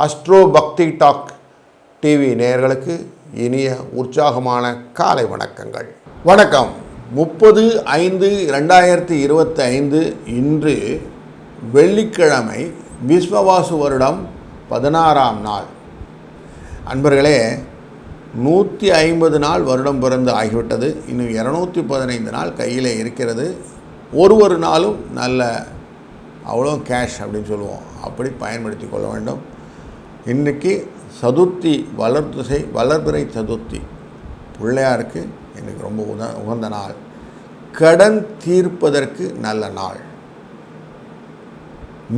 Astro பக்தி talk TV நேயர்களுக்கு இனிய உற்சாகமான காலை வணக்கங்கள். வணக்கம். 30/5/2025 இன்று வெள்ளிக்கிழமை, விஸ்வவாசு வருடம் 16ஆம் நாள். அன்பர்களே, 150 நாள் வருடம் பிறந்து ஆகிவிட்டது. இன்னும் 215 நாள் கையில் இருக்கிறது. ஒரு நாளும் நல்ல அவ்வளோ கேஷ் அப்படின்னு சொல்லுவோம், அப்படி பயன்படுத்தி கொள்ள வேண்டும். இன்றைக்கி சதுர்த்தி, வளர்பிறை சதுர்த்தி, பிள்ளையாருக்கு இன்றைக்கி ரொம்ப உகந்த நாள். கடன் தீர்ப்பதற்கு நல்ல நாள்.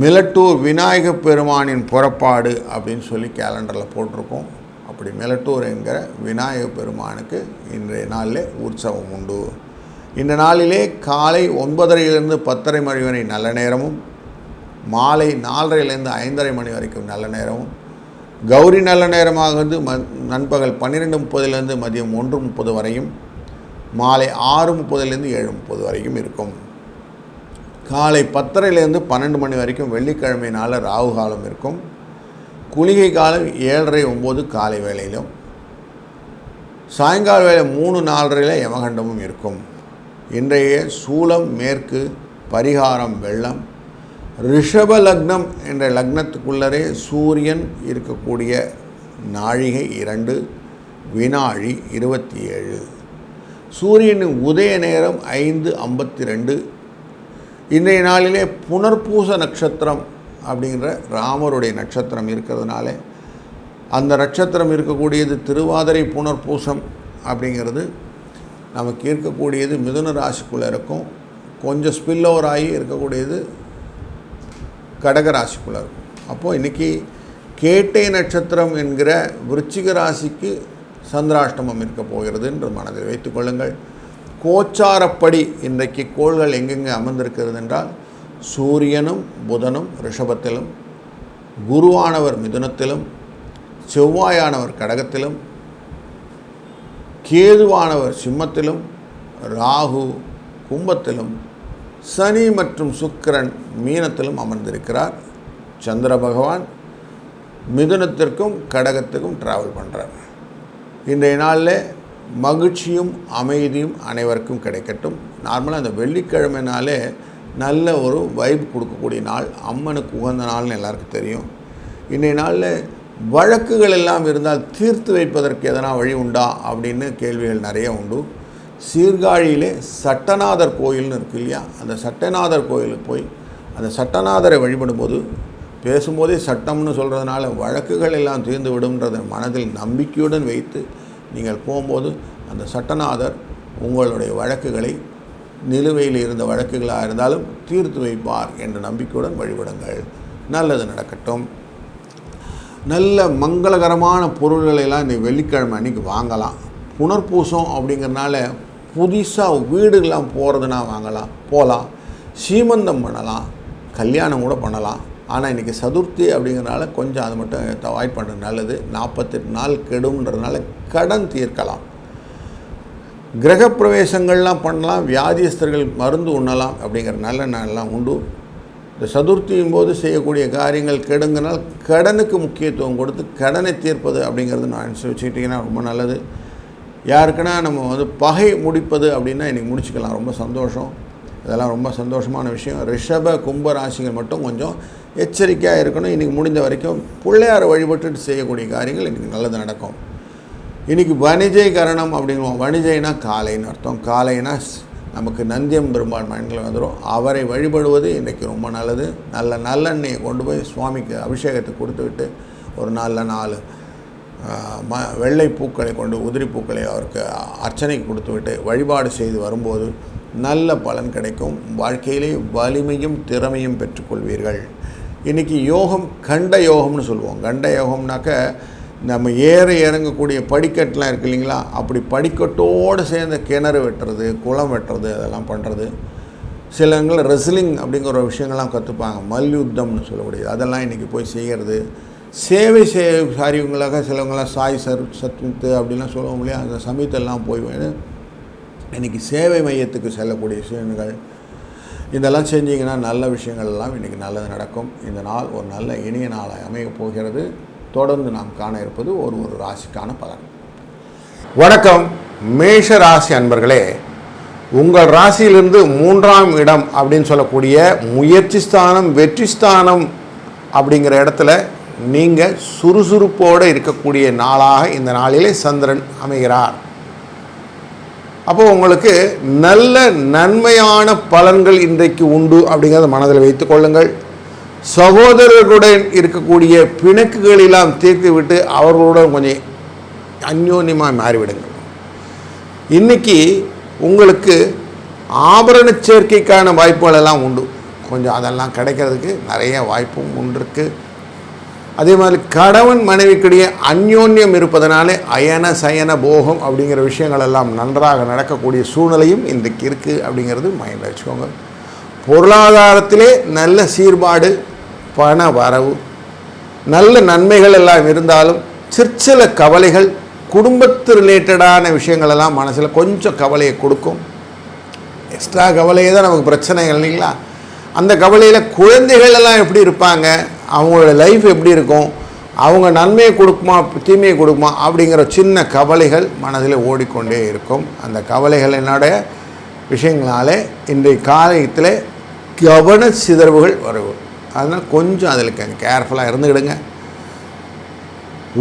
மிலட்டூர் விநாயகப் பெருமானின் புறப்பாடு அப்படின்னு சொல்லி கேலண்டரில் போட்டிருக்கோம். அப்படி மிலட்டூர் என்கிற விநாயகப் பெருமானுக்கு இன்றைய நாளில் உற்சவம் உண்டு. இந்த நாளிலே காலை 9:30 10:30 மணி வரை நல்ல நேரமும், மாலை 4:30 5:30 மணி வரைக்கும் நல்ல நேரமும், கௌரி நல்ல நேரமாக நண்பகல் 12:30 மதியம் 1:30 வரையும், மாலை 6:30 7:30 வரைக்கும் இருக்கும். காலை 10:30 12 மணி வரைக்கும் வெள்ளிக்கிழமை நாளில் ராகு காலம் இருக்கும். குளிகை காலம் 7:30 9 காலை வேளையிலும், சாயங்கால வேலை 3 4:30 யமகண்டமும் இருக்கும். இன்றைய சூலம் மேற்கு, பரிகாரம் வெள்ளம். ரிஷப லக்னம் என்ற லக்னத்துக்குள்ளரே சூரியன் இருக்கக்கூடிய நாழிகை 2, வினாழி 27. சூரியனின் உதய நேரம் 5:52. இன்றைய நாளிலே புனர்பூச நட்சத்திரம் அப்படிங்கிற ராமருடைய நட்சத்திரம் இருக்கிறதுனால, அந்த நட்சத்திரம் இருக்கக்கூடியது திருவாதிரை புனர்பூசம் அப்படிங்கிறது நமக்கு இருக்கக்கூடியது மிதுன ராசிக்குள்ளே இருக்கும். கொஞ்சம் ஸ்பில் ஓவர் ஆகி இருக்கக்கூடியது கடக ராசிக்குள்ளே இருக்கும். அப்போது இன்றைக்கி கேட்டை நட்சத்திரம் என்கிற விருச்சிக ராசிக்கு சந்திராஷ்டமம் இருக்க போகிறது என்று மனதில் வைத்து கொள்ளுங்கள். கோச்சாரப்படி இன்றைக்கு கோள்கள் எங்கெங்கே அமர்ந்திருக்கிறது என்றால், சூரியனும் புதனும் ரிஷபத்திலும், குருவானவர் மிதுனத்திலும், செவ்வாயானவர் கடகத்திலும், கேதுவானவர் சிம்மத்திலும், ராகு கும்பத்திலும், சனி மற்றும் சுக்கிரன் மீனத்திலும் அமர்ந்திருக்கிறார். சந்திர பகவான் மிதுனத்திற்கும் கடகத்துக்கும் டிராவல் பண்ணுறார். இன்றைய நாளில் மகிழ்ச்சியும் அமைதியும் அனைவருக்கும் கிடைக்கட்டும். நார்மலாக அந்த வெள்ளிக்கிழமைனாலே நல்ல ஒரு வைப் கொடுக்கக்கூடிய நாள், அம்மனுக்கு உகந்த நாள்னு எல்லாருக்கும் தெரியும். இன்றைய நாளில் வழக்குகள் எல்லாம் இருந்தால் தீர்த்து வைப்பதற்கு எதனா வழி உண்டா அப்படின்னு கேள்விகள் நிறைய உண்டு. சீர்காழியிலே சட்டநாதர் கோயில்னு இருக்கு இல்லையா, அந்த சட்டநாதர் கோயிலுக்கு போய் அந்த சட்டநாதரை வழிபடும்போது, பேசும்போதே சட்டம்னு சொல்கிறதுனால வழக்குகள் எல்லாம் தீர்ந்து விடும்ன்றதை மனதில் நம்பிக்கையுடன் வைத்து நீங்கள் போகும்போது அந்த சட்டநாதர் உங்களுடைய வழக்குகளை, நிலுவையில் இருந்த வழக்குகளாக இருந்தாலும் தீர்த்து வைப்பார் என்ற நம்பிக்கையுடன் வழிபடுங்கள். நல்லது நடக்கட்டும். நல்ல மங்களகரமான பொருள்களெல்லாம் இந்த வெள்ளிக்கிழமை அன்றைக்கி வாங்கலாம். புனர்பூசம் அப்படிங்கிறனால புதுசாக வீடுகள்லாம் போகிறதுனா போகலாம். சீமந்தம் பண்ணலாம், கல்யாணம் கூட பண்ணலாம். ஆனால் இன்றைக்கி சதுர்த்தி அப்படிங்கிறனால கொஞ்சம் அது மட்டும் அவாய்ட் பண்ணுறது நல்லது. 48 நாள் கெடும்ன்றதுனால கடன் தீர்க்கலாம். கிரகப்பிரவேசங்கள்லாம் பண்ணலாம். வியாதியஸ்தர்கள் மருந்து உண்ணலாம் அப்படிங்கிற நல்ல நாளெல்லாம் உண்டு. இந்த சதுர்த்தியின் போது செய்யக்கூடிய காரியங்கள் கெடுங்கனால் கடனுக்கு முக்கியத்துவம் கொடுத்து கடனை தீர்ப்பது அப்படிங்கிறது நான் வச்சுக்கிட்டிங்கன்னா ரொம்ப நல்லது. யாருக்குன்னா நம்ம பகை முடிப்பது அப்படின்னா இன்றைக்கி முடிச்சுக்கலாம். ரொம்ப சந்தோஷம். இதெல்லாம் ரொம்ப சந்தோஷமான விஷயம். ரிஷப கும்ப ராசிகள் மட்டும் கொஞ்சம் எச்சரிக்கையாக இருக்கணும். இன்றைக்கி முடிந்த வரைக்கும் பிள்ளையாரை வழிபட்டு செய்யக்கூடிய காரியங்கள் இன்றைக்கி நல்லது நடக்கும். இன்றைக்கி வணிஜை கரணம் அப்படிங்குவோம். வணிஜைனா காலைன்னு அர்த்தம். காலைனா நமக்கு நந்தியம் பெருமாள் மைண்டில் வந்துடும். அவரை வழிபடுவது இன்றைக்கி ரொம்ப நல்லது. நல்லெண்ணெயை கொண்டு போய் சுவாமிக்கு அபிஷேகத்தை கொடுத்து விட்டு ஒரு 4 வெள்ளை பூக்களை கொண்டு, உதிரி பூக்களை அவருக்கு அர்ச்சனைக்கு கொடுத்து விட்டு வழிபாடு செய்து வரும்போது நல்ல பலன் கிடைக்கும். வாழ்க்கையிலே வலிமையும் திறமையும் பெற்றுக்கொள்வீர்கள். இன்றைக்கி யோகம் கண்ட யோகம்னு சொல்லுவோம். கண்ட யோகம்னாக்க நம்ம இறங்கக்கூடிய படிக்கட்டெலாம் இருக்குது இல்லைங்களா, அப்படி படிக்கட்டோடு சேர்ந்த கிணறு வெட்டுறது, குளம் வெட்டுறது, அதெல்லாம் பண்ணுறது. சில இடங்களில் ரெஸ்லிங் அப்படிங்கிற ஒரு விஷயங்கள்லாம் கற்றுப்பாங்க, மல்யுத்தம்னு சொல்லக்கூடியது. அதெல்லாம் இன்றைக்கி போய் செய்கிறது. சேவை காரியங்களாக சிலவங்களாம் சாய் சத்வித்து அப்படின்லாம் சொல்லுவோம் இல்லையா, அந்த சமயத்தெல்லாம் போய் இன்றைக்கி சேவை மையத்துக்கு செல்லக்கூடிய விஷயங்கள் இதெல்லாம் செஞ்சிங்கன்னா நல்ல விஷயங்கள் எல்லாம் இன்றைக்கி நல்லது நடக்கும். இந்த நாள் ஒரு நல்ல இனிய நாளாக அமையப் போகிறது. தொடர்ந்து நாம் காண இருப்பது ஒரு ராசிக்கான பலன். வணக்கம் மேஷ ராசி அன்பர்களே, உங்கள் ராசியிலிருந்து 3ஆம் இடம் அப்படின்னு சொல்லக்கூடிய முயற்சி ஸ்தானம், வெற்றி ஸ்தானம் அப்படிங்கிற இடத்துல நீங்கள் சுறுசுறுப்போடு இருக்கக்கூடிய நாளாக இந்த நாளிலே சந்திரன் அமைகிறார். அப்போ உங்களுக்கு நல்ல நன்மையான பலன்கள் இன்றைக்கு உண்டு அப்படிங்கிறத மனதில் வைத்துக் கொள்ளுங்கள். சகோதரர்களுடன் இருக்கக்கூடிய பிணக்குகளெல்லாம் தீர்த்து விட்டு அவர்களுடன் கொஞ்சம் அந்யோன்யமாக மாறிவிடுங்கள். இன்றைக்கி உங்களுக்கு ஆபரண சேர்க்கைக்கான வாய்ப்புகள் எல்லாம் உண்டு. கொஞ்சம் அதெல்லாம் கிடைக்கிறதுக்கு நிறைய வாய்ப்பும் உண்டு. அதே மாதிரி கணவன் மனைவிக்கிடையே அந்யோன்யம் இருப்பதனாலே அயன சயன போகம் அப்படிங்கிற விஷயங்கள் எல்லாம் நன்றாக நடக்கக்கூடிய சூழ்நிலையும் இன்றைக்கு இருக்குது அப்படிங்கிறது மைண்டில் வச்சுக்கோங்க. பொருளாதாரத்திலே நல்ல சீர்பாடு, பண வரவு, நல்ல நன்மைகள் எல்லாம் இருந்தாலும் சிற்சில கவலைகள், குடும்பத்து ரிலேட்டடான விஷயங்கள் எல்லாம் மனசில் கொஞ்சம் கவலையை கொடுக்கும். எக்ஸ்ட்ரா கவலையே தான் நமக்கு பிரச்சனைகள் இல்லைங்களா? அந்த கவலையில் குழந்தைகள் எல்லாம் எப்படி இருப்பாங்க, அவங்களோட லைஃப் எப்படி இருக்கும், அவங்க நன்மையை கொடுக்குமா தீமையை கொடுக்குமா அப்படிங்கிற சின்ன கவலைகள் மனதில் ஓடிக்கொண்டே இருக்கும். அந்த கவலைகளினுடைய விஷயங்களாலே இன்றைய காலத்தில் கவன சிதறவுகள் வரும். அதனால் கொஞ்சம் அதில் கேர்ஃபுல்லாக இருந்துக்கிடுங்க.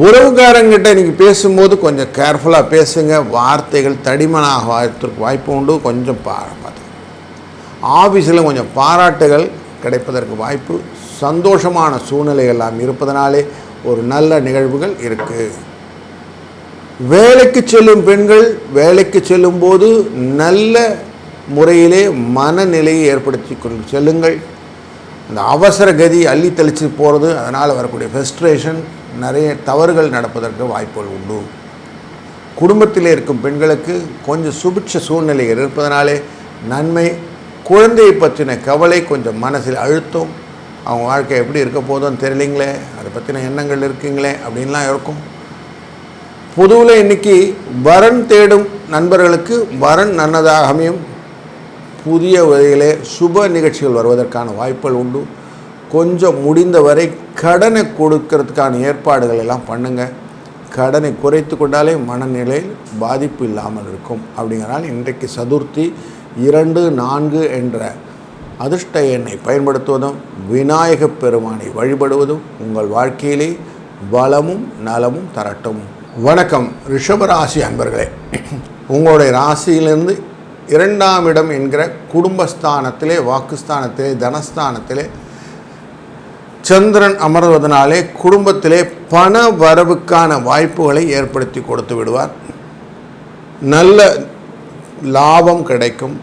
உறவுக்காரங்கிட்ட நீங்கள் பேசும்போது கொஞ்சம் கேர்ஃபுல்லாக பேசுங்க. வார்த்தைகள் தடிமனாக வாய்ப்பு உண்டு. கொஞ்சம் பார்த்து ஆஃபீஸில் கொஞ்சம் பாராட்டுகள் கிடைப்பதற்கு வாய்ப்பு, சந்தோஷமான சூழ்நிலைகள் எல்லாம் இருப்பதனாலே ஒரு நல்ல நிகழ்வுகள் இருக்குது. வேலைக்கு செல்லும் பெண்கள் வேலைக்கு செல்லும்போது நல்ல முறையிலே மனநிலையை ஏற்படுத்தி கொண்டு செல்லுங்கள். அந்த அவசர கதி அள்ளி தெளித்து போகிறது, அதனால் வரக்கூடிய ஃப்ரஸ்ட்ரேஷன், நிறைய தவறுகள் நடப்பதற்கு வாய்ப்புகள் உண்டு. குடும்பத்தில் இருக்கும் பெண்களுக்கு கொஞ்சம் சுபிட்ச சூழ்நிலைகள் இருப்பதனாலே நன்மை. குழந்தையை பற்றின கவலை கொஞ்சம் மனசில் அழுத்தம். அவங்க வாழ்க்கை எப்படி இருக்க போதும்னு தெரியலிங்களே, அதை பற்றின எண்ணங்கள் இருக்குங்களே அப்படின்லாம் இருக்கும். பொதுவில் இன்றைக்கி வரன் தேடும் நண்பர்களுக்கு வரன் நன்னதாக அமையும். புதிய வகையிலே சுப நிகழ்ச்சிகள் வருவதற்கான வாய்ப்புகள் உண்டு. கொஞ்சம் முடிந்தவரை கடனை கொடுக்கறதுக்கான ஏற்பாடுகள் எல்லாம் பண்ணுங்கள். கடனை குறைத்து கொண்டாலே மனநிலையில் பாதிப்பு இல்லாமல் இருக்கும். அப்படிங்கிறனால இன்றைக்கு சதுர்த்தி 2, 4 என்ற அதிர்ஷ்ட எண்ணை பயன்படுத்துவதும் விநாயகப் பெருமானை வழிபடுவதும் உங்கள் வாழ்க்கையிலே வளமும் நலமும் தரட்டும். வணக்கம் ரிஷபராசி அன்பர்களே, உங்களுடைய ராசியிலிருந்து 2ஆம் இடம் என்கிற குடும்பஸ்தானத்திலே, வாக்குஸ்தானத்திலே, தனஸ்தானத்திலே சந்திரன் அமர்வதனாலே குடும்பத்திலே பண வரவுக்கான வாய்ப்புகளை ஏற்படுத்தி கொடுத்து விடுவார். நல்ல லாபம் கிடைக்கும்.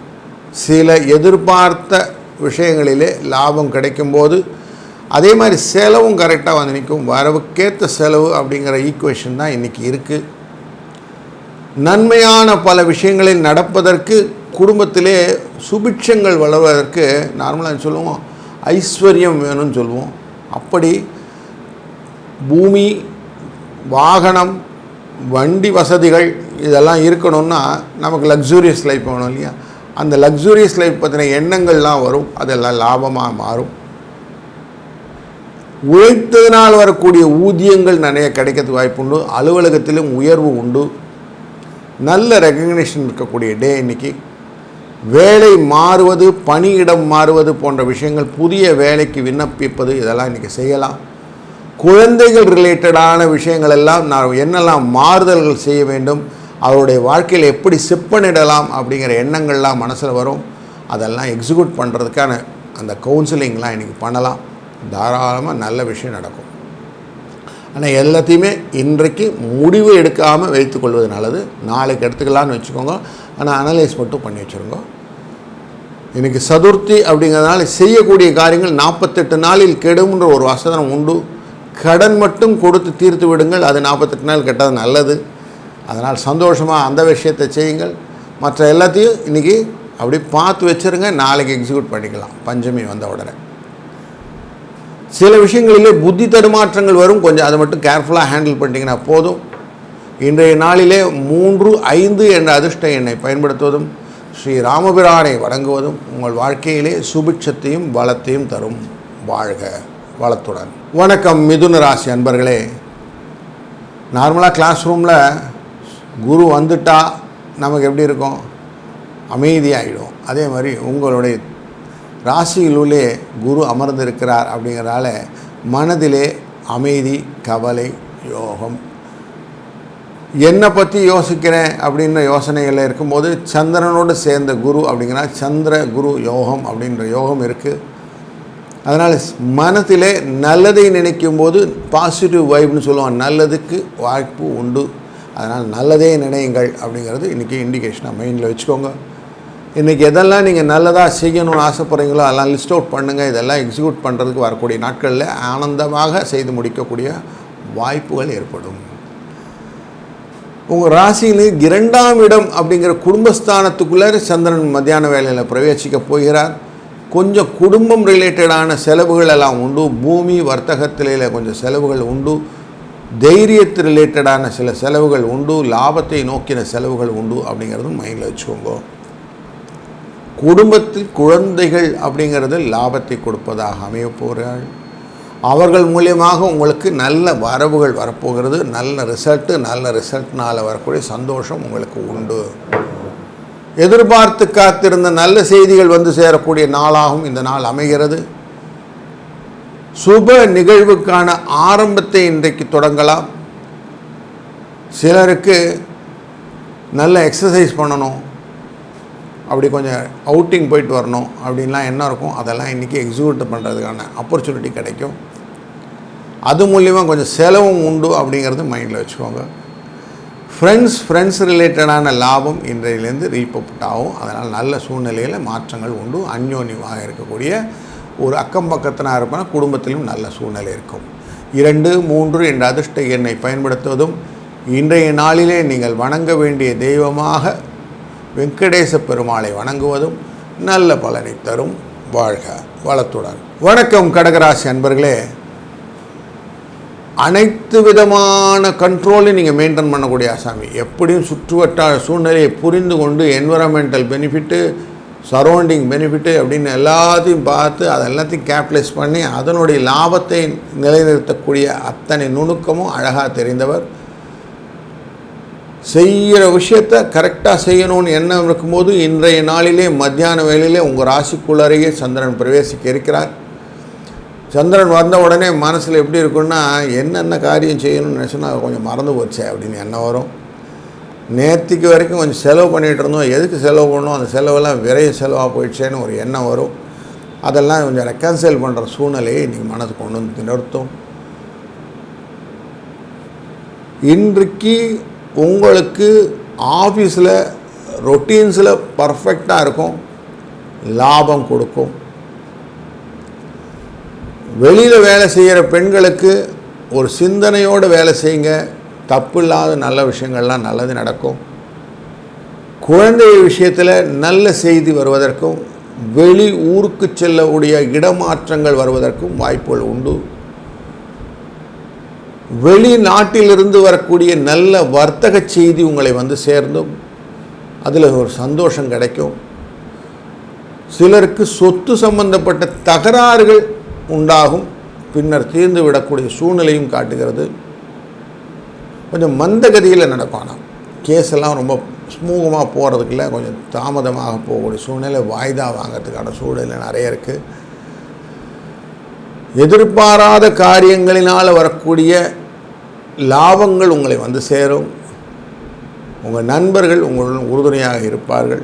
சில எதிர்பார்த்த விஷயங்களிலே லாபம் கிடைக்கும்போது அதே மாதிரி செலவும் கரெக்டாக வந்து நிற்கும். வரவுக்கேற்ற செலவு அப்படிங்கிற ஈக்குவேஷன் தான் இன்றைக்கி இருக்குது. நன்மையான பல விஷயங்களில் நடப்பதற்கு, குடும்பத்திலே சுபிட்சங்கள் வளர்வதற்கு நார்மலாக சொல்லுவோம் ஐஸ்வர்யம் வேணும்னு சொல்லுவோம். அப்படி பூமி, வாகனம், வண்டி வசதிகள் இதெல்லாம் இருக்கணும்னா நமக்கு லக்ஸூரியஸ் லைஃப் வேணும் இல்லையா? அந்த லக்ஸூரியஸ் லைஃப் பற்றின எண்ணங்கள்லாம் வரும். அதெல்லாம் லாபமாக மாறும். உழைத்ததினால் வரக்கூடிய ஊதியங்கள் நிறைய கிடைக்கிறதுக்கு வாய்ப்பு உண்டு. அலுவலகத்திலும் உயர்வு உண்டு. நல்ல ரெகக்னிஷன் இருக்கக்கூடிய டே இன்றைக்கி. வேலை மாறுவது, பணியிடம் மாறுவது போன்ற விஷயங்கள், புதிய வேலைக்கு விண்ணப்பிப்பது இதெல்லாம் இன்றைக்கி செய்யலாம். குழந்தைகள் ரிலேட்டடான விஷயங்கள் எல்லாம் நான் என்னெல்லாம் மாறுதல்கள் செய்ய வேண்டும், அவருடைய வாழ்க்கையில் எப்படி செப்பனிடலாம் அப்படிங்கிற எண்ணங்கள்லாம் மனசில் வரும். அதெல்லாம் எக்ஸிக்யூட் பண்ணுறதுக்கான அந்த கவுன்சிலிங்லாம் இன்றைக்கி பண்ணலாம். தாராளமாக நல்ல விஷயம் நடக்கும். ஆனால் எல்லாத்தையுமே இன்றைக்கு முடிவு எடுக்காமல் வைத்துக்கொள்வது நல்லது. நாளைக்கு எடுத்துக்கலான்னு வச்சுக்கோங்க. ஆனால் அனலைஸ் மட்டும் பண்ணி வச்சுருங்க. இன்றைக்கி சதுர்த்தி அப்படிங்கிறதுனால செய்யக்கூடிய காரியங்கள் 48 நாளில் கெடும்ன்ற ஒரு வசனம் உண்டு. கடன் மட்டும் கொடுத்து தீர்த்து விடுங்கள், அது 48 நாள் கெட்டது நல்லது. அதனால் சந்தோஷமாக அந்த விஷயத்தை செய்யுங்கள். மற்ற எல்லாத்தையும் இன்றைக்கி அப்படி பார்த்து வச்சுருங்க. நாளைக்கு எக்ஸிக்யூட் பண்ணிக்கலாம் பஞ்சமி வந்த உடனே. சில விஷயங்களிலே புத்தி தடுமாற்றங்கள் வரும். கொஞ்சம் அதை மட்டும் கேர்ஃபுல்லாக ஹேண்டில் பண்ணிட்டீங்கன்னா போதும். இன்றைய நாளிலே 3, 5 என்ற அதிர்ஷ்ட எண்ணை பயன்படுத்துவதும், ஸ்ரீ ராமபிரானை வணங்குவதும் உங்கள் வாழ்க்கையிலே சுபிட்சத்தையும் பலத்தையும் தரும். வாழ்க வளத்துடன். வணக்கம் மிதுன ராசி அன்பர்களே, நார்மலாக கிளாஸ் ரூமில் குரு வந்துட்டால் நமக்கு எப்படி இருக்கும்? அமைதியாகிடும். அதே மாதிரி உங்களுடைய ராசியிலுள்ளே குரு அமர்ந்திருக்கிறார் அப்படிங்கிறதால மனதிலே அமைதி, கவலை, யோகம். என்னை பற்றி யோசிக்கிறேன் அப்படின்ற யோசனைகளில் இருக்கும்போது சந்திரனோடு சேர்ந்த குரு அப்படிங்கிற சந்திர குரு யோகம் அப்படின்ற யோகம் இருக்குது. அதனால் மனத்திலே நல்லதை நினைக்கும் போது பாசிட்டிவ் வைப்னு சொல்லுவாங்க, நல்லதுக்கு வாய்ப்பு உண்டு. அதனால் நல்லதே நினையுங்கள் அப்படிங்கிறது இன்றைக்கி இண்டிகேஷனாக மைண்டில் வச்சுக்கோங்க. இன்றைக்கி எதெல்லாம் நீங்கள் நல்லதாக செய்யணும்னு ஆசைப்படுறீங்களோ அதெல்லாம் லிஸ்ட் அவுட் பண்ணுங்கள். இதெல்லாம் எக்ஸிக்யூட் பண்ணுறதுக்கு வரக்கூடிய நாட்களில் ஆனந்தமாக செய்து முடிக்கக்கூடிய வாய்ப்புகள் ஏற்படும். உங்கள் ராசியில் 2ஆம் இடம் அப்படிங்கிற குடும்பஸ்தானத்துக்குள்ளே சந்திரன் மத்தியான வேலையில் பிரவேசிக்க போகிறார். கொஞ்சம் குடும்பம் ரிலேட்டடான செலவுகள் எல்லாம் உண்டு. பூமி வர்த்தகத்திலே கொஞ்சம் செலவுகள் உண்டு. தைரியத்து ரிலேட்டடான சில செலவுகள் உண்டு. லாபத்தை நோக்கின செலவுகள் உண்டு அப்படிங்கிறதும் மைண்டில் வச்சுக்கோங்க. குடும்பத்தில் குழந்தைகள் அப்படிங்கிறது லாபத்தை கொடுப்பதாக அமைய போகிறார்கள். அவர்கள் மூலியமாக உங்களுக்கு நல்ல வரவுகள் வரப்போகிறது. நல்ல ரிசல்ட்னால் வரக்கூடிய சந்தோஷம் உங்களுக்கு உண்டு. எதிர்பார்த்து காத்திருந்த நல்ல செய்திகள் வந்து சேரக்கூடிய நாளாகவும் இந்த நாள் அமைகிறது. சுப நிகழ்வுக்கான ஆரம்பத்தை இன்றைக்கு தொடங்கலாம். சிலருக்கு நல்ல எக்ஸசைஸ் பண்ணணும், அப்படி கொஞ்சம் அவுட்டிங் போயிட்டு வரணும் அப்படின்லாம் என்ன இருக்கும், அதெல்லாம் இன்றைக்கி எக்ஸிக்யூட் பண்ணுறதுக்கான ஆப்பர்ச்சுனிட்டி கிடைக்கும். அது மூலியமாக கொஞ்சம் செலவும் உண்டு அப்படிங்கிறது மைண்டில் வச்சுக்கோங்க. ஃப்ரெண்ட்ஸ் ரிலேட்டடான லாபம் இன்றையிலேருந்து ரீப்பவுட் ஆகும். அதனால் நல்ல சூழ்நிலையில் மாற்றங்கள் உண்டு. அந்யோன்யமாக இருக்கக்கூடிய ஒரு அக்கம் பக்கத்தினாக இருப்பான குடும்பத்திலும் நல்ல சூழ்நிலை இருக்கும். 2, 3 என்ற அதிர்ஷ்ட எண்ணை பயன்படுத்துவதும் இன்றைய நாளிலே நீங்கள் வணங்க வேண்டிய தெய்வமாக வெங்கடேச பெருமாளை வணங்குவதும் நல்ல பலனை தரும். வாழ்க வளத்துடன். வணக்கம் கடகராசி அன்பர்களே. அனைத்து விதமான கண்ட்ரோலையும் நீங்கள் மெயின்டைன் பண்ணக்கூடிய ஆசாமி. எப்படியும் சுற்றுவட்டார சூழ்நிலையை புரிந்து கொண்டு என்விரான்மெண்டல் பெனிஃபிட்டு, சரௌண்டிங் பெனிஃபிட்டு அப்படின்னு எல்லாத்தையும் பார்த்து அதை எல்லாத்தையும் கேபிட்டலைஸ் பண்ணி அதனுடைய லாபத்தை நிலைநிறுத்தக்கூடிய அத்தனை நுணுக்கமும் அழகாக தெரிந்தவர். செய்கிற விஷயத்தை கரெக்டாக செய்யணும்னு எண்ணம் இருக்கும்போது இன்றைய நாளிலே மத்தியான வேளையிலே உங்கள் ராசிக்குள்ளறையே சந்திரன் பிரவேசிக்க இருக்கிறார். சந்திரன் வந்த உடனே மனசில் எப்படி இருக்குன்னா, என்னென்ன காரியம் செய்யணும்னு நினச்சோன்னா அது கொஞ்சம் மறந்து போச்சே அப்படின்னு எண்ணம் வரும். நேற்றுக்கு வரைக்கும் கொஞ்சம் செலவு பண்ணிகிட்டு இருந்தோம், எதுக்கு செலவு பண்ணோம், அந்த செலவெல்லாம் விரைய செலவாக போயிடுச்சேன்னு ஒரு எண்ணம் வரும். அதெல்லாம் கொஞ்சம் ரெக்கன்சைல் பண்ணுற சூழ்நிலையை இன்றைக்கி மனதுக்கு கொண்டு வந்து நிறுத்தும். இன்றைக்கு உங்களுக்கு ஆஃபீஸில் ரொட்டீன்ஸில் பர்ஃபெக்டாக இருக்கும், லாபம் கொடுக்கும். வெளியில் வேலை செய்கிற பெண்களுக்கு ஒரு சிந்தனையோடு வேலை செய்யுங்க, தப்பு இல்லாத நல்ல விஷயங்கள்லாம் நல்லது நடக்கும். குழந்தை விஷயத்தில் நல்ல செய்தி வருவதற்கும் வெளி ஊருக்கு செல்லக்கூடிய இடமாற்றங்கள் வருவதற்கும் வாய்ப்புகள் உண்டு. வெளிநாட்டிலிருந்து வரக்கூடிய நல்ல வர்த்தக செய்தி உங்களை வந்து சேர்ந்தும் அதில் ஒரு சந்தோஷம் கிடைக்கும். சிலருக்கு சொத்து சம்பந்தப்பட்ட தகராறுகள் உண்டாகும், பின்னர் தீர்ந்து விடக்கூடிய சூழ்நிலையும் காட்டுகிறது. கொஞ்சம் மந்தகதியில் நடக்கும். ஆனால் கேஸெல்லாம் ரொம்ப ஸ்மூகமாக போகிறதுக்குள்ள கொஞ்சம் தாமதமாக போகக்கூடிய சூழ்நிலை, வாய்தா வாங்கிறதுக்கான சூழ்நிலை நிறைய இருக்குது. எதிர்பாராத காரியங்களினால் வரக்கூடிய லாபங்கள் உங்களை வந்து சேரும். உங்கள் நண்பர்கள் உங்களுடன் உறுதுணையாக இருப்பார்கள்.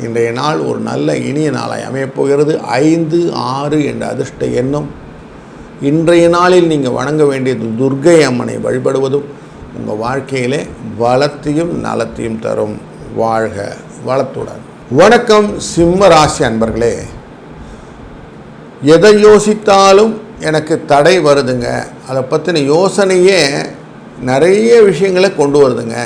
இன்றைய நாள் ஒரு நல்ல இனிய நாளாய் அமையப்போகிறது. 5, 6 என்ற அதிர்ஷ்ட எண்ணம். இன்றைய நாளில் நீங்கள் வணங்க வேண்டியது துர்க்கை அம்மனை வழிபடுவதும் உங்கள் வாழ்க்கையிலே வளத்தையும் நலத்தையும் தரும். வாழ்க வளத்துடன். வணக்கம் சிம்ம ராசி அன்பர்களே. எதை யோசித்தாலும் எனக்கு தடை வருதுங்க, அதை பற்றின யோசனையே நிறைய விஷயங்களை கொண்டு வருதுங்க.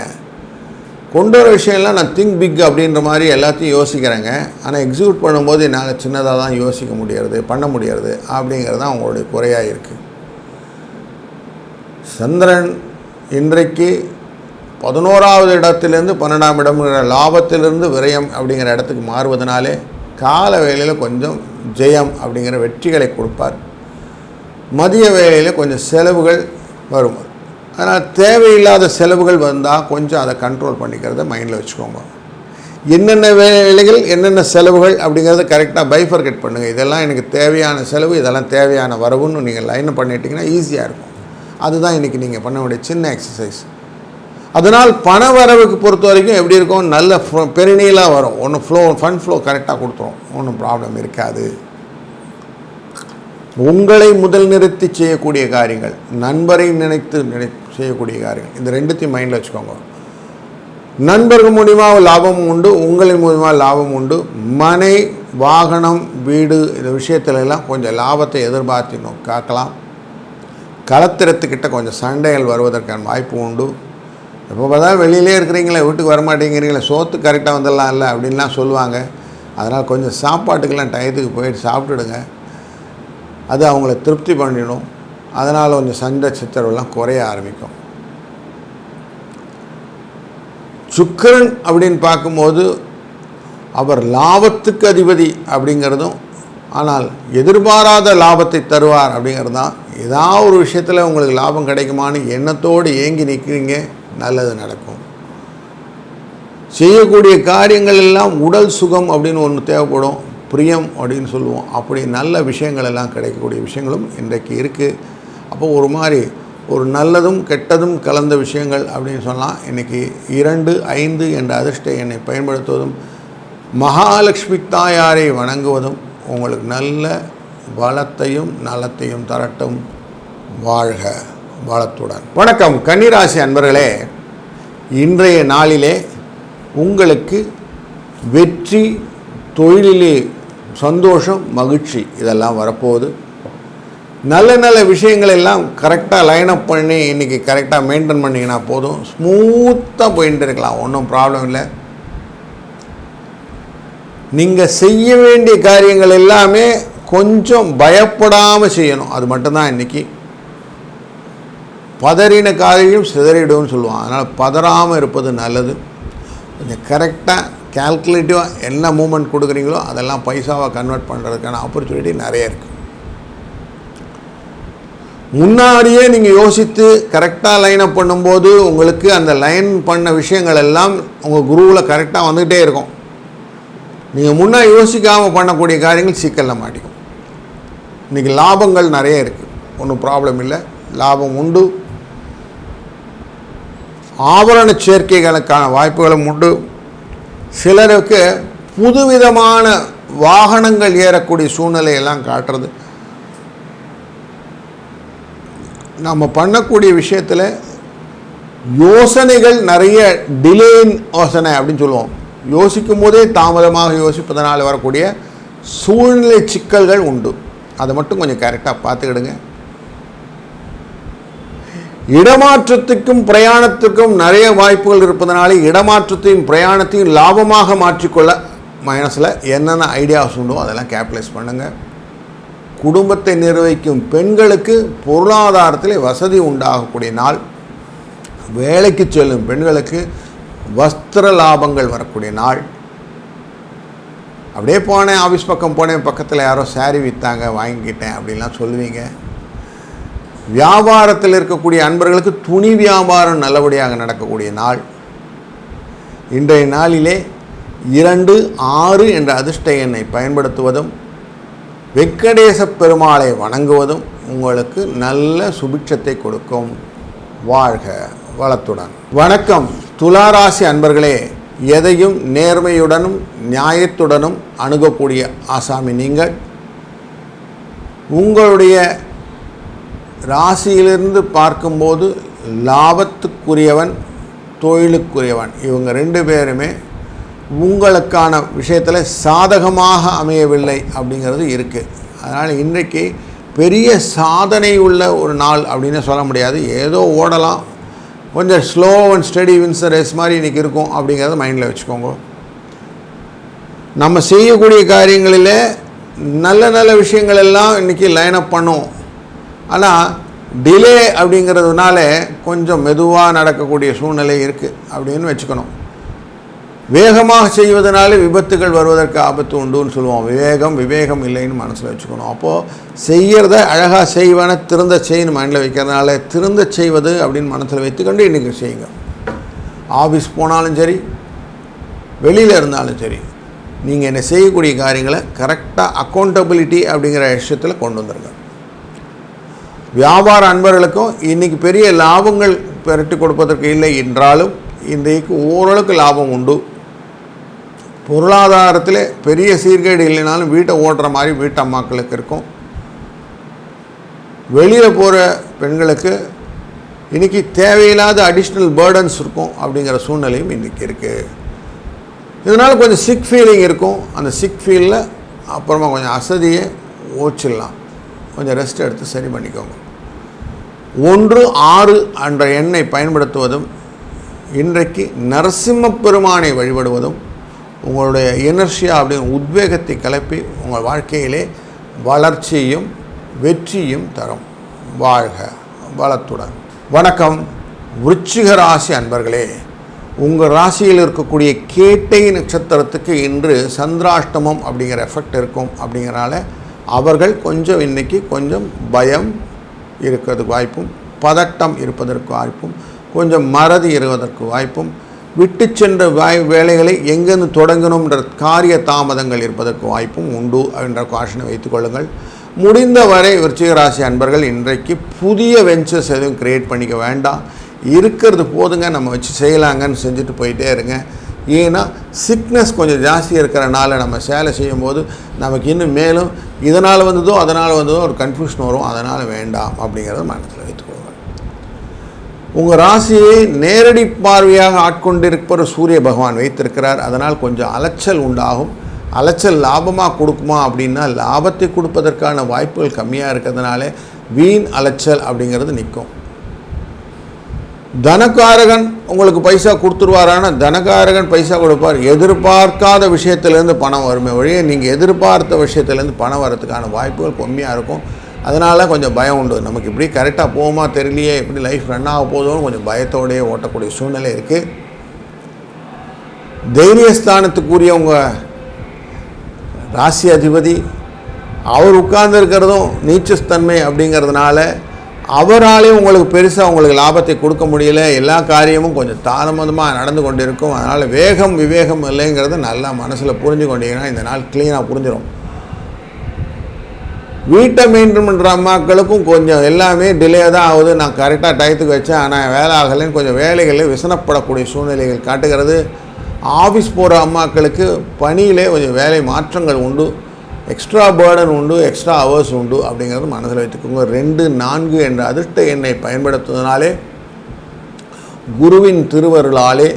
கொண்டு வர விஷயம்லாம் நான் திங்க் பிக் அப்படின்ற மாதிரி எல்லாத்தையும் யோசிக்கிறேங்க, ஆனால் எக்ஸிக்யூட் பண்ணும்போது என்னால் சின்னதாக தான் யோசிக்க முடியறது, பண்ண முடியறது அப்படிங்கிறது தான் உங்களுடைய குறையாக இருக்குது. சந்திரன் இன்றைக்கு 11வது இடத்திலேருந்து 12ஆம் இடம்ங்கிற லாபத்திலிருந்து விரயம் அப்படிங்கிற இடத்துக்கு மாறுவதனாலே கால வேளையில் கொஞ்சம் ஜெயம் அப்படிங்கிற வெற்றிகளை கொடுப்பார். மதிய வேளையில் கொஞ்சம் செலவுகள் வரும். அதனால் தேவையில்லாத செலவுகள் வந்தால் கொஞ்சம் அதை கண்ட்ரோல் பண்ணிக்கிறத மைண்டில் வச்சுக்கோங்க. என்னென்ன வேலைகள் என்னென்ன செலவுகள் அப்படிங்கிறத கரெக்டாக பைஃபர்கேட் பண்ணுங்கள். இதெல்லாம் எனக்கு தேவையான செலவு, இதெல்லாம் தேவையான வரவுன்னு நீங்கள் லைன் பண்ணிட்டீங்கன்னா ஈஸியாக இருக்கும். அதுதான் இன்றைக்கி நீங்கள் பண்ண வேண்டிய சின்ன எக்ஸசைஸ். அதனால் பண வரவுக்கு பொறுத்த வரைக்கும் எப்படி இருக்கும், நல்ல பெருநீளாக வரும். ஒன்றும் ஃபண்ட் ஃப்ளோ கரெக்டாக கொடுத்துரும், ஒன்றும் ப்ராப்ளம் இருக்காது. உங்களை முதல் நிறுத்தி செய்யக்கூடிய காரியங்கள், நண்பரை நினைத்து செய்யக்கூடிய காரியங்கள், இந்த ரெண்டுத்தையும் மைண்டில் வச்சுக்கோங்க. நண்பர்கள் மூலிமா லாபமும் உண்டு, உங்களின் மூலிமா லாபம் உண்டு. மனை, வாகனம், வீடு இந்த விஷயத்துலலாம் கொஞ்சம் லாபத்தை எதிர்பார்த்து காக்கலாம். களத்திரத்துக்கிட்ட கொஞ்சம் சண்டைகள் வருவதற்கான வாய்ப்பு உண்டு. எப்போ பார்த்தா வெளியிலே இருக்கிறீங்களே, வீட்டுக்கு வரமாட்டேங்கிறீங்களே, சோத்து கரெக்டாக வந்துடலாம் இல்லை அப்படின்லாம் சொல்லுவாங்க. அதனால் கொஞ்சம் சாப்பாட்டுக்கெல்லாம் டயத்துக்கு போயிட்டு சாப்பிட்டுடுங்க. அது அவங்கள திருப்தி பண்ணிடும். அதனால் கொஞ்சம் சண்டை சித்தரவுலாம் குறைய ஆரம்பிக்கும். சுக்கிரன் அப்படின்னு பார்க்கும்போது அவர் லாபத்துக்கு அதிபதி அப்படிங்கிறதும், ஆனால் எதிர்பாராத லாபத்தை தருவார் அப்படிங்கிறது தான். ஏதாவது ஒரு விஷயத்தில் உங்களுக்கு லாபம் கிடைக்குமான்னு எண்ணத்தோடு ஏங்கி நிற்கிறீங்க, நல்லது நடக்கும். செய்யக்கூடிய காரியங்கள் எல்லாம் உடல் சுகம் அப்படின்னு ஒன்று தேவைப்படும், பிரியம் அப்படின்னு சொல்லுவோம். அப்படி நல்ல விஷயங்கள் எல்லாம் கிடைக்கக்கூடிய விஷயங்களும் இன்றைக்கு இருக்குது. அப்போ ஒரு மாதிரி ஒரு நல்லதும் கெட்டதும் கலந்த விஷயங்கள் அப்படின்னு சொல்லலாம். இன்றைக்கி 2, 5 என்ற அதிர்ஷ்ட எண்ணை பயன்படுத்துவதும் மகாலட்சுமி தாயாரை வணங்குவதும் உங்களுக்கு நல்ல வளத்தையும் நலத்தையும் தரட்டும். வாழ்க வளத்துடன். வணக்கம் கன்னிராசி அன்பர்களே, இன்றைய நாளிலே உங்களுக்கு வெற்றி, தொழிலிலே சந்தோஷம், மகிழ்ச்சி இதெல்லாம் வரப்போகுது. நல்ல நல்ல விஷயங்கள் எல்லாம் கரெக்டாக லைனப் பண்ணி இன்றைக்கி கரெக்டாக மெயின்டைன் பண்ணிங்கன்னா போதும், ஸ்மூத்தாக போயிட்டு இருக்கலாம், ஒன்றும் ப்ராப்ளம் இல்லை. நீங்கள் செய்ய வேண்டிய காரியங்கள் எல்லாமே கொஞ்சம் பயப்படாமல் செய்யணும், அது மட்டும்தான் இன்றைக்கி. பதறின காரியம் சிதறிடும்னு சொல்லுவான். அதனால் பதறாமல் இருப்பது நல்லது. கொஞ்சம் கரெக்டாக கால்குலேட்டிவாக என்ன மூமெண்ட் கொடுக்குறீங்களோ அதெல்லாம் பைசாவாக கன்வெர்ட் பண்ணுறதுக்கான ஆப்பர்ச்சுனிட்டி நிறைய இருக்குது. முன்னாடியே நீங்கள் யோசித்து கரெக்டாக லைனப் பண்ணும்போது உங்களுக்கு அந்த லைன் பண்ண விஷயங்கள் எல்லாம் உங்கள் குருவில் கரெக்டாக வந்துக்கிட்டே இருக்கும். நீங்கள் முன்னாடி யோசிக்காமல் பண்ணக்கூடிய காரியங்கள் சிக்கலில் மாட்டிக்கும். இன்றைக்கி லாபங்கள் நிறைய இருக்குது, ஒன்றும் ப்ராப்ளம் இல்லை, லாபம் உண்டு. ஆபரண சேர்க்கைகளுக்கான வாய்ப்புகளும் உண்டு. சிலருக்கு புதுவிதமான வாகனங்கள் ஏறக்கூடிய சூழ்நிலையெல்லாம் காட்டுறது. நம்ம பண்ணக்கூடிய விஷயத்தில் யோசனைகள் நிறைய டிலேன் யோசனை அப்படின்னு சொல்லுவோம். யோசிக்கும் போதே தாமதமாக யோசிப்பதனால் வரக்கூடிய சூழ்நிலை சிக்கல்கள் உண்டு. அதை மட்டும் கொஞ்சம் கரெக்டாக பார்த்துக்கிடுங்க. இடமாற்றத்துக்கும் பிரயாணத்துக்கும் நிறைய வாய்ப்புகள் இருப்பதனால இடமாற்றத்தையும் பிரயாணத்தையும் லாபமாக மாற்றிக்கொள்ள மனசில் என்னென்ன ஐடியாஸ் உண்டோ அதெல்லாம் கேபிட்டலைஸ் பண்ணுங்கள். குடும்பத்தை நிர்வகிக்கும் பெண்களுக்கு பொருளாதாரத்தில் வசதி உண்டாகக்கூடிய நாள். வேலைக்கு செல்லும் பெண்களுக்கு வஸ்திர லாபங்கள் வரக்கூடிய நாள். அப்படியே போனேன், ஆஃபீஸ் பக்கம் போனேன், பக்கத்தில் யாரோ சாரி விற்றாங்க, வாங்கிக்கிட்டேன் அப்படின்லாம் சொல்லுவீங்க. வியாபாரத்தில் இருக்கக்கூடிய அன்பர்களுக்கு துணி வியாபாரம் நல்லபடியாக நடக்கக்கூடிய நாள். இன்றைய நாளிலே 2, 6 என்ற அதிர்ஷ்ட எண்ணை பயன்படுத்துவதும் வெங்கடேச பெருமாளை வணங்குவதும் உங்களுக்கு நல்ல சுபிட்சத்தை கொடுக்கும். வாழ்க வளத்துடன். வணக்கம் துளாராசி அன்பர்களே, எதையும் நேர்மையுடனும் நியாயத்துடனும் அணுகக்கூடிய ஆசாமி நீங்கள். உங்களுடைய ராசியிலிருந்து பார்க்கும்போது லாபத்துக்குரியவன், தொழிலுக்குரியவன், இவங்க 2 பேருமே உங்களுக்கான விஷயத்தில் சாதகமாக அமையவில்லை அப்படிங்கிறது இருக்குது. அதனால் இன்றைக்கு பெரிய சாதனை உள்ள ஒரு நாள் அப்படின்னு சொல்ல முடியாது. ஏதோ ஓடலாம், கொஞ்சம் slow and steady wins race மாதிரி இன்றைக்கி இருக்கும் அப்படிங்கிறத மைண்டில் வச்சுக்கோங்க. நம்ம செய்யக்கூடிய காரியங்களில் நல்ல நல்ல விஷயங்கள் எல்லாம் இன்றைக்கி லைனப் பண்ணும். ஆனால் டிலே அப்படிங்கிறதுனால கொஞ்சம் மெதுவாக நடக்கக்கூடிய சூழ்நிலை இருக்குது அப்படின்னு வச்சுக்கணும். வேகமாக செய்வதனால விபத்துகள் வருவதற்கு ஆபத்து உண்டுன்னு சொல்லுவோம். விவேகம் இல்லைன்னு மனசில் வச்சுக்கணும். அப்போது செய்கிறத அழகாக செய்வேன திருந்த செய்யணும் மைண்டில் வைக்கிறதுனால திருந்த செய்வது அப்படின்னு மனசில் வைத்துக்கொண்டு இன்றைக்கி செய்யுங்க. ஆஃபீஸ் போனாலும் சரி, வெளியில் இருந்தாலும் சரி, நீங்கள் என்ன செய்யக்கூடிய காரியங்களை கரெக்டாக அக்கௌண்டபிலிட்டி அப்படிங்கிற விஷயத்தில் கொண்டு வந்துடுங்க. வியாபார அன்பர்களுக்கும் இன்றைக்கி பெரிய லாபங்கள் பெருட்டி கொடுப்பதற்கு இல்லை என்றாலும் இன்றைக்கு ஓரளவுக்கு லாபம் உண்டு. பொருளாதாரத்தில் பெரிய சீர்கேடு இல்லைனாலும் வீட்டை ஓட்டுற மாதிரி வீட்டு அம்மாக்களுக்கு இருக்கும். வெளியில் போகிற பெண்களுக்கு இன்றைக்கி தேவையில்லாத அடிஷ்னல் பேர்டன்ஸ் இருக்கும் அப்படிங்கிற சூழ்நிலையும் இன்றைக்கி இருக்குது. இதனால் கொஞ்சம் சிக் ஃபீலிங் இருக்கும். அந்த சிக் ஃபீலில் அப்புறமா கொஞ்சம் அசதியை ஓச்சிடலாம். கொஞ்சம் ரெஸ்ட் எடுத்து சரி பண்ணிக்கோங்க. 1-6 என்ற எண்ணை பயன்படுத்துவதும் இன்றைக்கு நரசிம்ம பெருமானை வழிபடுவதும் உங்களுடைய எனர்ஜியா அப்படின்னு உத்வேகத்தை கிளப்பி உங்கள் வாழ்க்கையிலே வளர்ச்சியும் வெற்றியும் தரும். வாழ்க வளத்துடன். வணக்கம் விருச்சிக ராசி அன்பர்களே. உங்கள் ராசியில் இருக்கக்கூடிய கேட்டை நட்சத்திரத்துக்கு இன்று சந்திராஷ்டமம் அப்படிங்கிற எஃபெக்ட் இருக்கும். அப்படிங்கிறனால அவர்கள் கொஞ்சம் இன்றைக்கி கொஞ்சம் பயம் இருக்கிறதுக்கு வாய்ப்பும், பதட்டம் இருப்பதற்கு வாய்ப்பும், கொஞ்சம் மறதி இருப்பதற்கு வாய்ப்பும், விட்டு சென்ற வேலைகளை எங்கேருந்து தொடங்கணும்ன்ற காரிய தாமதங்கள் இருப்பதற்கு வாய்ப்பும் உண்டு என்ற காஷனை வைத்துக்கொள்ளுங்கள். முடிந்தவரை விருச்சிக ராசி அன்பர்கள் இன்றைக்கு புதிய வெஞ்சர்ஸ் எதுவும் க்ரியேட் பண்ணிக்க வேண்டாம். இருக்கிறது போதுங்க, நம்ம வச்சு செய்யலாங்கன்னு செஞ்சுட்டு போயிட்டே இருங்க. ஏன்னா சிக்னஸ் கொஞ்சம் ஜாஸ்தி இருக்கிறனால நம்ம சேலை செய்யும்போது நமக்கு இன்னும் மேலும் இதனால் வந்ததோ அதனால் வந்ததோ ஒரு கன்ஃபியூஷன் வரும். அதனால் வேண்டாம் அப்படிங்கிறத மனசில் வைத்துக்கோங்க. உங்கள் ராசியை நேரடி பார்வையாக ஆட்கொண்டிருப்பவர் சூரிய பகவான் வைத்திருக்கிறார். அதனால் கொஞ்சம் அலைச்சல் உண்டாகும். அலைச்சல் லாபமாக கொடுக்குமா அப்படின்னா லாபத்தை கொடுப்பதற்கான வாய்ப்புகள் கம்மியாக இருக்கிறதுனால வீண் அலைச்சல் அப்படிங்கிறது நிற்கும். தனக்காரகன் உங்களுக்கு பைசா கொடுத்துருவாரான தனக்காரகன் பைசா கொடுப்பார். எதிர்பார்க்காத விஷயத்துலேருந்து பணம் வருமே ஒழிய நீங்கள் எதிர்பார்த்த விஷயத்துலேருந்து பணம் வரதுக்கான வாய்ப்புகள் கம்மியாக இருக்கும். அதனால் கொஞ்சம் பயம் உண்டு. நமக்கு இப்படி கரெக்டாக போகுமா தெரியலையே, எப்படி லைஃப் ரன் ஆக போதும்னு கொஞ்சம் பயத்தோடையே ஓட்டக்கூடிய சூழ்நிலை இருக்குது. தைரியஸ்தானத்துக்குரியவங்க ராசி அதிபதி அவர் உட்கார்ந்துருக்கிறதும் நீச்சஸ்தன்மை அப்படிங்கிறதுனால அவராலே உங்களுக்கு பெருசாக உங்களுக்கு லாபத்தை கொடுக்க முடியல. எல்லா காரியமும் கொஞ்சம் தாமதமாக நடந்து கொண்டு இருக்கும். அதனால் விவேகம் இல்லைங்கிறத நல்லா மனசில் புரிஞ்சு கொண்டீங்கன்னா இந்த நாள் க்ளீனாக புரிஞ்சிடும். வீட்டை மெயின்டைன் பண்ணுற அம்மாக்களுக்கும் கொஞ்சம் எல்லாமே டிலே தான் ஆகுது. நான் கரெக்டாக டயத்துக்கு வச்சேன், ஆனால் வேலை ஆகலைன்னு கொஞ்சம் வேலைகளில் விசனப்படக்கூடிய சூழ்நிலைகள் காட்டுகிறது. ஆஃபீஸ் போகிற அம்மாக்களுக்கு பணியிலே கொஞ்சம் வேலை மாற்றங்கள் உண்டு, எக்ஸ்ட்ரா பேர்டன் உண்டு, எக்ஸ்ட்ரா ஹவர்ஸ் உண்டு அப்படிங்கிறது மனதில் வைத்துக்கோங்க. 2-4 என்ற அதிர்ஷ்ட எண்ணை பயன்படுத்துவதனாலே குருவின் திருவருளாலே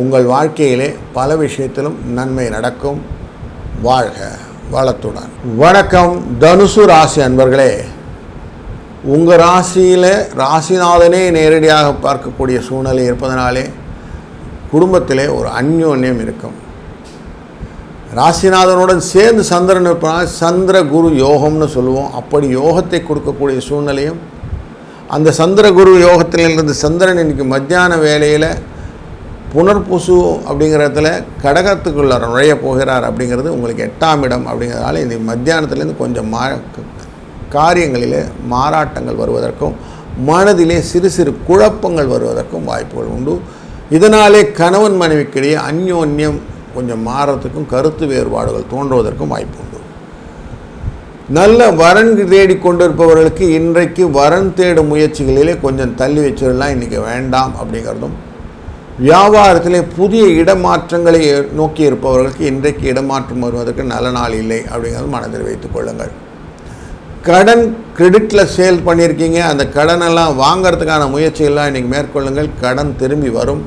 உங்கள் வாழ்க்கையிலே பல விஷயத்திலும் நன்மை நடக்கும். வாழ்க வளத்துடன். வணக்கம் தனுசு ராசி அன்பர்களே. உங்கள் ராசியில் ராசிநாதனே நேரடியாக பார்க்கக்கூடிய சூழ்நிலை இருப்பதனாலே குடும்பத்திலே ஒரு அந்யோன்யம் இருக்கும். ராசிநாதனுடன் சேர்ந்து சந்திரன் இருப்பதனால் சந்திர குரு யோகம்னு சொல்லுவோம். அப்படி யோகத்தை கொடுக்கக்கூடிய சூழ்நிலையும் அந்த சந்திர குரு யோகத்திலிருந்து சந்திரன் இன்றைக்கி மத்தியான வேலையில் புனர்பூசு அப்படிங்கிறதுல கடகத்துக்குள்ள நுழைய போகிறார். அப்படிங்கிறது உங்களுக்கு 8ஆம் இடம். அப்படிங்கிறதால இந்த மத்தியானத்துலேருந்து கொஞ்சம் காரியங்களிலே மாறாட்டங்கள் வருவதற்கும் மனதிலே சிறு சிறு குழப்பங்கள் வருவதற்கும் வாய்ப்புகள் உண்டு. இதனாலே கணவன் மனைவிக்கிடையே அந்யோன்யம் கொஞ்சம் மாறத்துக்கும் கருத்து வேறுபாடுகள் தோன்றுவதற்கும் வாய்ப்பு உண்டு. நல்ல வரன் தேடிக்கொண்டிருப்பவர்களுக்கு இன்றைக்கு வரன் தேடும் முயற்சிகளிலே கொஞ்சம் தள்ளி வச்சிடலாம், இன்றைக்கி வேண்டாம் அப்படிங்கிறதும். வியாபாரத்திலே புதிய இடமாற்றங்களை நோக்கி இருப்பவர்களுக்கு இன்றைக்கு இடமாற்றம் வருவதற்கு நல்ல நாள் இல்லை அப்படிங்கிறது மனதில் வைத்துக் கொள்ளுங்கள். கடன் கிரெடிட்டில் சேல் பண்ணியிருக்கீங்க, அந்த கடனெல்லாம் வாங்கிறதுக்கான முயற்சிகள்லாம் இன்றைக்கி மேற்கொள்ளுங்கள். கடன் திரும்பி வரும்.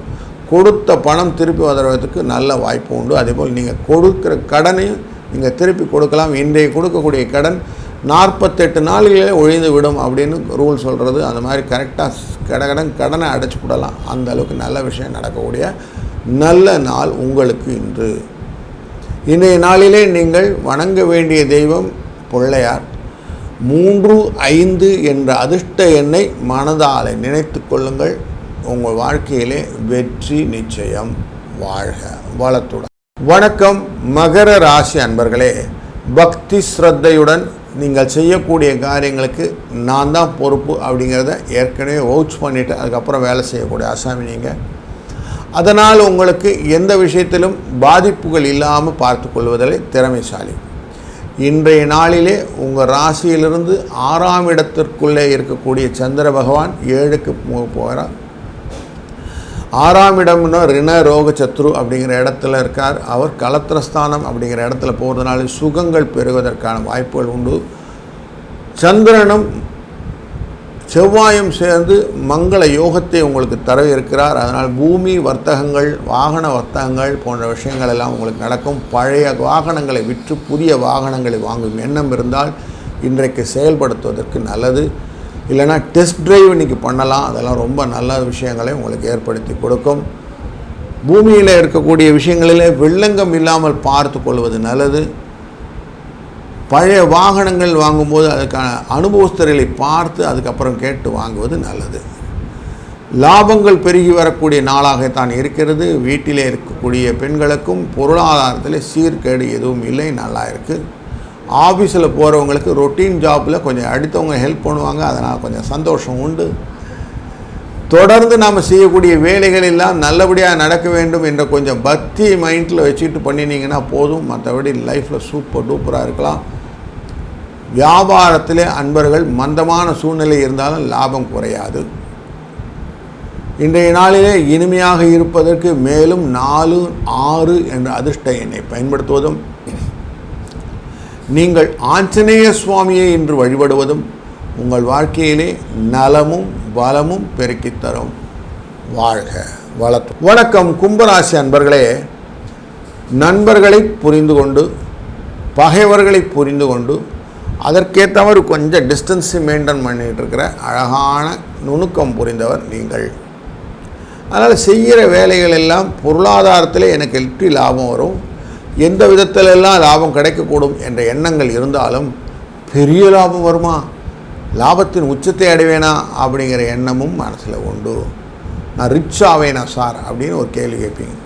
கொடுத்த பணம் திருப்பி வருவதற்கு நல்ல வாய்ப்பு உண்டு. அதேபோல் நீங்கள் கொடுக்குற கடனையும் நீங்கள் திருப்பி கொடுக்கலாம். இன்றைய கொடுக்கக்கூடிய கடன் 48 நாளிலே ஒழிந்து விடும் அப்படின்னு ரூல் சொல்கிறது. அந்த மாதிரி கரெக்டாக கடனை அடைச்சி விடலாம். அந்த அளவுக்கு நல்ல விஷயம் நடக்கக்கூடிய நல்ல நாள் உங்களுக்கு இன்று. இன்றைய நாளிலே நீங்கள் வணங்க வேண்டிய தெய்வம் பிள்ளையார். 3-5 என்ற அதிர்ஷ்ட எண்ணை மனதால் நினைத்து கொள்ளுங்கள். உங்கள் வாழ்க்கையிலே வெற்றி நிச்சயம். வாழ்க வளத்துடன். வணக்கம் மகர ராசி அன்பர்களே. பக்தி ஸ்ரத்தையுடன் நீங்கள் செய்யக்கூடிய காரியங்களுக்கு நான் தான் பொறுப்பு அப்படிங்கிறத ஏற்கனவே வவுச் பண்ணிவிட்டு அதுக்கப்புறம் வேலை செய்யக்கூடிய ஆசாமி நீங்கள். அதனால் உங்களுக்கு எந்த விஷயத்திலும் பாதிப்புகள் இல்லாமல் பார்த்து கொள்வதில் திறமைசாலி. இன்றைய நாளிலே உங்கள் ராசியிலிருந்து 6ஆம் இடத்திற்குள்ளே இருக்கக்கூடிய சந்திர பகவான் 7க்கு போகிறார். 6ஆம் இடம்னா ரிண ரோக சத்ரு அப்படிங்கிற இடத்துல இருக்கார். அவர் கலத்திரஸ்தானம் அப்படிங்கிற இடத்துல போகிறதுனால சுகங்கள் பெறுவதற்கான வாய்ப்புகள் உண்டு. சந்திரனும் செவ்வாயும் சேர்ந்து மங்கள யோகத்தை உங்களுக்கு தர இருக்கிறார். அதனால் பூமி வர்த்தகங்கள், வாகன வர்த்தகங்கள் போன்ற விஷயங்கள் எல்லாம் உங்களுக்கு நடக்கும். பழைய வாகனங்களை விற்று புதிய வாகனங்களை வாங்கும் எண்ணம் இருந்தால் இன்றைக்கு செயல்படுத்துவதற்கு நல்லது. இல்லைனா டெஸ்ட் டிரைவ் இன்றைக்கி பண்ணலாம். அதெல்லாம் ரொம்ப நல்ல விஷயங்களை உங்களுக்கு ஏற்படுத்தி கொடுக்கும். பூமியில் இருக்கக்கூடிய விஷயங்களிலே வெள்ளங்கம் இல்லாமல் பார்த்து கொள்வது நல்லது. பழைய வாகனங்கள் வாங்கும்போது அதுக்கான அனுபவஸ்தர்களை பார்த்து அதுக்கப்புறம் கேட்டு வாங்குவது நல்லது. லாபங்கள் பெருகி வரக்கூடிய நாளாகத்தான் இருக்கிறது. வீட்டிலே இருக்கக்கூடிய பெண்களுக்கும் பொருளாதாரத்தில் சீர்கேடு எதுவும் இல்லை, நல்லா இருக்குது. ஆஃபீஸில் போகிறவங்களுக்கு ரொட்டீன் ஜாப்பில் கொஞ்சம் அடுத்தவங்க ஹெல்ப் பண்ணுவாங்க, அதனால் கொஞ்சம் சந்தோஷம் உண்டு. தொடர்ந்து நாம் செய்யக்கூடிய வேலைகள் எல்லாம் நல்லபடியாக நடக்க வேண்டும் என்ற கொஞ்சம் பக்தி மைண்டில் வச்சுக்கிட்டு பண்ணினீங்கன்னா போதும். மற்றபடி லைஃப்பில் சூப்பர் டூப்பராக இருக்கலாம். வியாபாரத்திலே அன்பர்கள் மந்தமான சூழ்நிலை இருந்தாலும் லாபம் குறையாது. இன்றைய நாளிலே இனிமையாக இருப்பதற்கு மேலும் 4, 6 என்ற அதிர்ஷ்ட எண்ணை பயன்படுத்துவதும், நீங்கள் ஆஞ்சநேய சுவாமியை இன்று வழிபடுவதும் உங்கள் வாழ்க்கையிலே நலமும் பலமும் பெருக்கித் தரும். வாழ்க வளத்து. வணக்கம் கும்பராசி அன்பர்களே. நண்பர்களை புரிந்து கொண்டு, பகைவர்களை புரிந்து கொண்டு, அதற்கேற்றவர் கொஞ்சம் டிஸ்டன்ஸை மெயின்டைன் பண்ணிகிட்டு இருக்கிற அழகான நுணுக்கம் புரிந்தவர் நீங்கள். அதனால் செய்கிற வேலைகள் எல்லாம் பொருளாதாரத்தில் எனக்கு எப்படி லாபம் வரும், எந்த விதத்திலெல்லாம் லாபம் கிடைக்கக்கூடும் என்ற எண்ணங்கள் இருந்தாலும் பெரிய லாபம் வருமா, லாபத்தின் உச்சத்தை அடைவேனா அப்படிங்கிற எண்ணமும் மனசில் உண்டு. நான் ரிச் ஆவேனா சார் அப்படின்னு ஒரு கேள்வி கேட்பீங்க.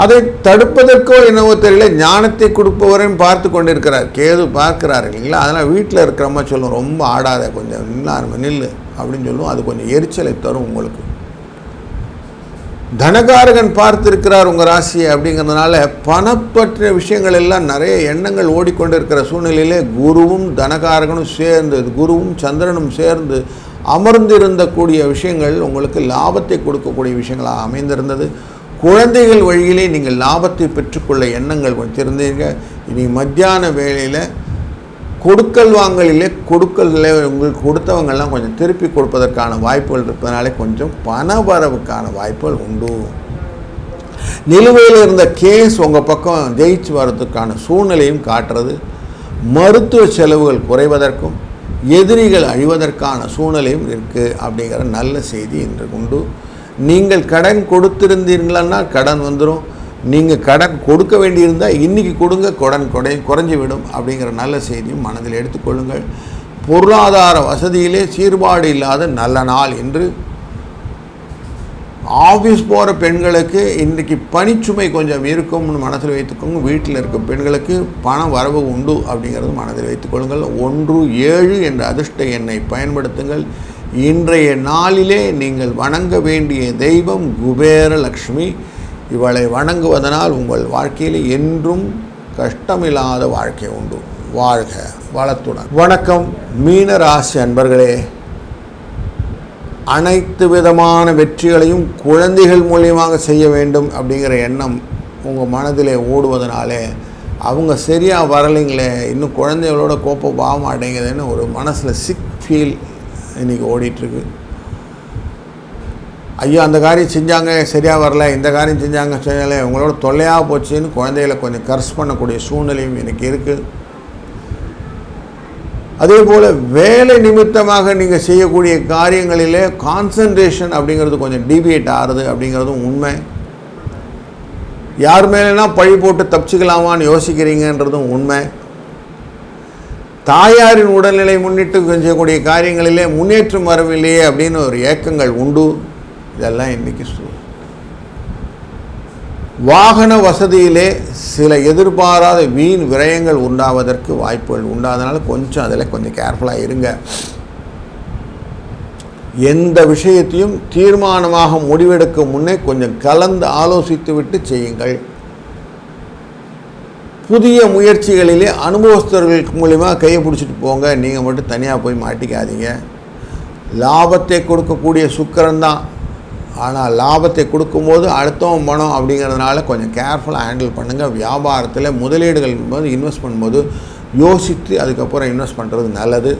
அதை தடுப்பதற்கோ என்னவோ தெரியல, ஞானத்தை கொடுப்பவரையும் பார்த்து கொண்டிருக்கிறார். கேது பார்க்கிறார் இல்லைங்களா. அதனால் வீட்டில் இருக்கிறம்மா சொல்லும், ரொம்ப ஆடாத, கொஞ்சம் நில்லு அப்படின்னு சொல்லுவோம். அது கொஞ்சம் எரிச்சலை தரும் உங்களுக்கு. தனகாரகன் பார்த்திருக்கிறார் உங்கள் ராசியை அப்படிங்கிறதுனால பணப்பற்றிய விஷயங்கள் எல்லாம் நிறைய எண்ணங்கள் ஓடிக்கொண்டிருக்கிற சூழ்நிலையிலே குருவும் தனகாரகனும் சேர்ந்து, குருவும் சந்திரனும் சேர்ந்து அமர்ந்திருந்தக்கூடிய விஷயங்கள் உங்களுக்கு லாபத்தை கொடுக்கக்கூடிய விஷயங்களாக அமைந்திருந்தது. குழந்தைகள் வழியிலே நீங்கள் லாபத்தை பெற்றுக்கொள்ள எண்ணங்கள் வச்சிருந்தீங்க. இனி மத்தியான வேளையில் கொடுக்கல் வாங்கலிலே கொடுக்கல்ல உங்களுக்கு கொடுத்தவங்கெல்லாம் கொஞ்சம் திருப்பி கொடுப்பதற்கான வாய்ப்புகள் இருப்பதனாலே கொஞ்சம் பணவரவுக்கான வாய்ப்புகள் உண்டு. நிலுவையில் இருந்த கேஸ் உங்கள் பக்கம் ஜெயிச்சு வர்றதுக்கான சூழ்நிலையும் காட்டுறது. மருத்துவ செலவுகள் குறைவதற்கும் எதிரிகள் அழிவதற்கான சூழ்நிலையும் இருக்குது அப்படிங்கிற நல்ல செய்தி இன்று உண்டு. நீங்கள் கடன் கொடுத்திருந்தீர்கள்னா கடன் வந்துடும். நீங்கள் கடன் கொடுக்க வேண்டியிருந்தால் இன்றைக்கி கொடுங்க, கடன் குறைஞ்சி விடும் அப்படிங்கிற நல்ல செய்தியும் மனதில் எடுத்துக்கொள்ளுங்கள். பொருளாதார வசதியிலே சீர்பாடு இல்லாத நல்ல நாள் என்று. ஆஃபீஸ் போகிற பெண்களுக்கு இன்றைக்கி பணிச்சுமை கொஞ்சம் இருக்கும்னு மனசில் வைத்துக்கோங்க. வீட்டில் இருக்க பெண்களுக்கு பண வரவு உண்டு அப்படிங்கிறது மனதில் வைத்துக்கொள்ளுங்கள். 1, 7 என்ற அதிர்ஷ்ட எண்ணை பயன்படுத்துங்கள். இன்றைய நாளிலே நீங்கள் வணங்க வேண்டிய தெய்வம் குபேரலக்ஷ்மி. இவளை வணங்குவதனால் உங்கள் வாழ்க்கையில் என்றும் கஷ்டமில்லாத வாழ்க்கை உண்டு. வாழ்க வளத்துடன். வணக்கம் மீன ராசி அன்பர்களே. அனைத்து விதமான வெற்றிகளையும் குழந்தைகள் மூலியமாக செய்ய வேண்டும் அப்படிங்கிற எண்ணம் உங்கள் மனதிலே ஓடுவதனாலே அவங்க சரியாக வரலைங்களே, இன்னும் குழந்தைகளோட கோப்பம் போக மாட்டேங்குதுன்னு ஒரு மனசில் சிக் ஃபீல் இன்றைக்கி ஓடிட்டுருக்கு. ஐயோ அந்த காரியம் செஞ்சாங்க சரியாக வரல, இந்த காரியம் செஞ்சாங்க செய்யலை, உங்களோட தொல்லையாக போச்சுன்னு குழந்தைகளை கொஞ்சம் கர்ஸ் பண்ணக்கூடிய சூழ்நிலையும் எனக்கு இருக்குது. அதே போல் வேலை நிமித்தமாக நீங்கள் செய்யக்கூடிய காரியங்களிலே கான்சன்ட்ரேஷன் அப்படிங்கிறது கொஞ்சம் டீவியேட் ஆகுது அப்படிங்கிறதும் உண்மை. யார் மேலேனா பழி போட்டு தப்பிச்சுக்கலாமான்னு யோசிக்கிறீங்கன்றதும் உண்மை. தாயாரின் உடல்நிலை முன்னிட்டு செய்யக்கூடிய காரியங்களிலே முன்னேற்றம் வரவில்லையே அப்படின்னு ஒரு ஏக்கங்கள் உண்டு. இதெல்லாம் இன்றைக்கி வாகன வசதியிலே சில எதிர்பாராத வீண் விரயங்கள் உண்டாவதற்கு வாய்ப்புகள் உண்டாதனால கொஞ்சம் அதில் கொஞ்சம் கேர்ஃபுல்லாக இருங்க. எந்த விஷயத்தையும் தீர்மானமாக முடிவெடுக்கும் முன்னே கொஞ்சம் கலந்து ஆலோசித்து விட்டு செய்யுங்கள். புதிய முயற்சிகளிலே அனுபவஸ்தர்களுக்கு மூலிமா கையை பிடிச்சிட்டு போங்க. நீங்கள் மட்டும் தனியாக போய் மாட்டிக்காதீங்க. லாபத்தை கொடுக்கக்கூடிய சுக்கிரன் தான். ஆனால் லாபத்தை கொடுக்கும்போது அடுத்தவன் பணம் அப்படிங்கிறதுனால கொஞ்சம் கேர்ஃபுல்லாக ஹேண்டில் பண்ணுங்கள். வியாபாரத்தில் முதலீடுகள் போது இன்வெஸ்ட் பண்ணும்போது யோசித்து அதுக்கப்புறம் இன்வெஸ்ட் பண்ணுறது நல்லது.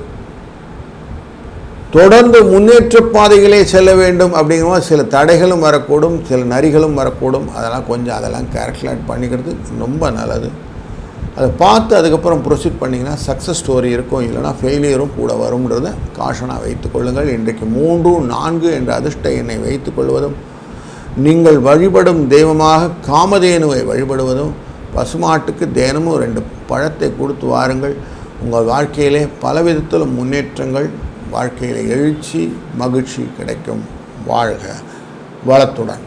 தொடர்ந்து முன்னேற்ற பாதைகளே செல்ல வேண்டும் அப்படிங்கும்போது சில தடைகளும் வரக்கூடும், சில நரிகளும் வரக்கூடும். அதெல்லாம் கேல்குலேட் பண்ணிக்கிறது ரொம்ப நல்லது. அதை பார்த்து அதுக்கப்புறம் ப்ரொசீட் பண்ணிங்கன்னா சக்ஸஸ் ஸ்டோரி இருக்கும், இல்லைனா ஃபெயிலியரும் கூட வரும்ன்றதை காஷனாக வைத்துக்கொள்ளுங்கள். இன்றைக்கு 3, 4 என்ற அதிர்ஷ்ட எண்ணை வைத்துக்கொள்வதும், நீங்கள் வழிபடும் தெய்வமாக காமதேனுவை வழிபடுவதும், பசுமாட்டுக்கு தினமும் 2 பழத்தை கொடுத்து வாருங்கள். உங்கள் வாழ்க்கையிலே பலவிதத்திலும் முன்னேற்றங்கள், வாழ்க்கையில் எழுச்சி, மகிழ்ச்சி கிடைக்கும். வாழ்க வளத்துடன்.